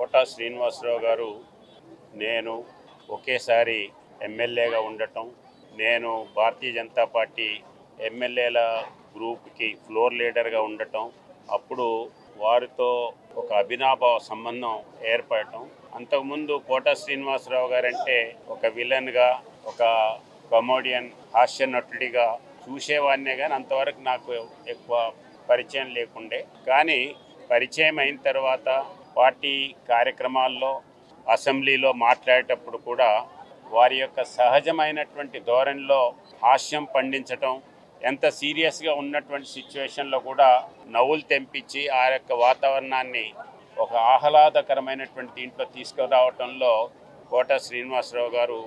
Quota Srinivasarao గారు నేను ఒకేసారి ఎమ్మెల్యేగా ఉండటం, నేను భారతీయ జనతా పార్టీ ఎమ్మెల్యేల గ్రూప్కి ఫ్లోర్ లీడర్గా ఉండటం, అప్పుడు వారితో ఒక అభినాభావ సంబంధం ఏర్పడటం. అంతకుముందు కోటా శ్రీనివాసరావు గారంటే ఒక విలన్గా, ఒక కమోడియన్ హాస్య నటుడిగా చూసేవాడినే, కానీ అంతవరకు నాకు ఎక్కువ పరిచయం లేకుండే. కానీ పరిచయం అయిన తర్వాత పార్టీ కార్యక్రమాల్లో, అసెంబ్లీలో మాట్లాడేటప్పుడు కూడా వారి యొక్క సహజమైనటువంటి ధోరణిలో హాస్యం పండించటం, ఎంత సీరియస్గా ఉన్నటువంటి సిచ్యువేషన్లో కూడా నవ్వులు తెంపించి ఆ యొక్క వాతావరణాన్ని ఒక ఆహ్లాదకరమైనటువంటి దీంట్లో తీసుకురావటంలో కోటా శ్రీనివాసరావు గారు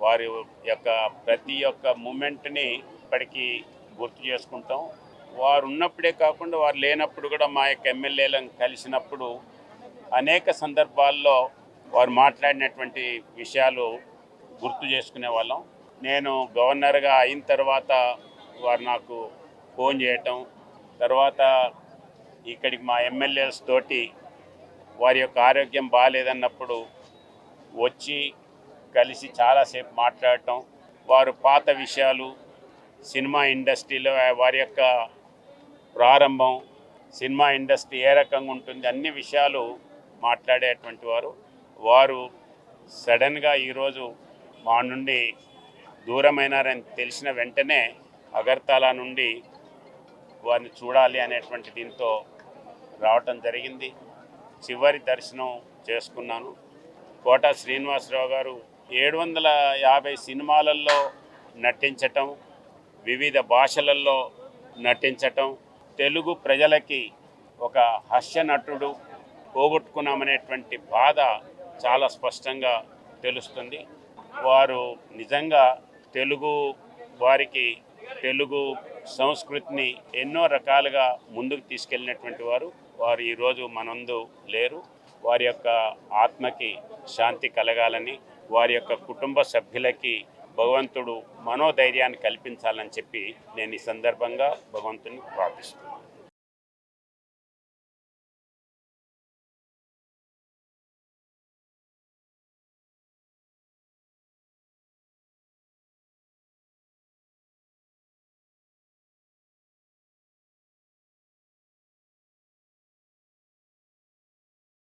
వారి యొక్క ప్రతి ఒక్క మూమెంట్ని ఇప్పటికీ గుర్తు చేసుకుంటాం. వారు ఉన్నప్పుడే కాకుండా వారు లేనప్పుడు కూడా మా యొక్క ఎమ్మెల్యేలను కలిసినప్పుడు అనేక సందర్భాల్లో వారు మాట్లాడినటువంటి విషయాలు గుర్తు చేసుకునే వాళ్ళం. నేను గవర్నర్గా అయిన తర్వాత వారు నాకు ఫోన్ చేయటం, తర్వాత ఇక్కడికి మా ఎమ్మెల్యేస్ తోటి వారి యొక్క ఆరోగ్యం బాగాలేదన్నప్పుడు వచ్చి కలిసి చాలాసేపు మాట్లాడటం, వారు పాత విషయాలు, సినిమా ఇండస్ట్రీలో వారి యొక్క ప్రారంభం, సినిమా ఇండస్ట్రీ ఏ రకంగా ఉంటుంది, అన్ని విషయాలు మాట్లాడేటువంటి వారు సడన్గా ఈరోజు మా నుండి దూరమైనారని తెలిసిన వెంటనే అగర్తలా నుండి వారిని చూడాలి అనేటువంటి దీంతో రావటం జరిగింది. చివరి దర్శనం చేసుకున్నాను. కోటా శ్రీనివాసరావు గారు 750 సినిమాలలో నటించటం, వివిధ భాషలలో నటించటం, తెలుగు ప్రజలకి ఒక హాస్య నటుడు పోగొట్టుకున్నామనేటువంటి బాధ చాలా స్పష్టంగా తెలుస్తుంది. వారు నిజంగా తెలుగు వారికి, తెలుగు సంస్కృతిని ఎన్నో రకాలుగా ముందుకు తీసుకెళ్ళినటువంటి వారు ఈరోజు మనందు లేరు. వారి యొక్క ఆత్మకి శాంతి కలగాలని, వారి యొక్క కుటుంబ సభ్యులకి భగవంతుడు మనోధైర్యాన్ని కల్పించాలని చెప్పి నేను ఈ సందర్భంగా భగవంతుని ప్రార్థిస్తున్నాను.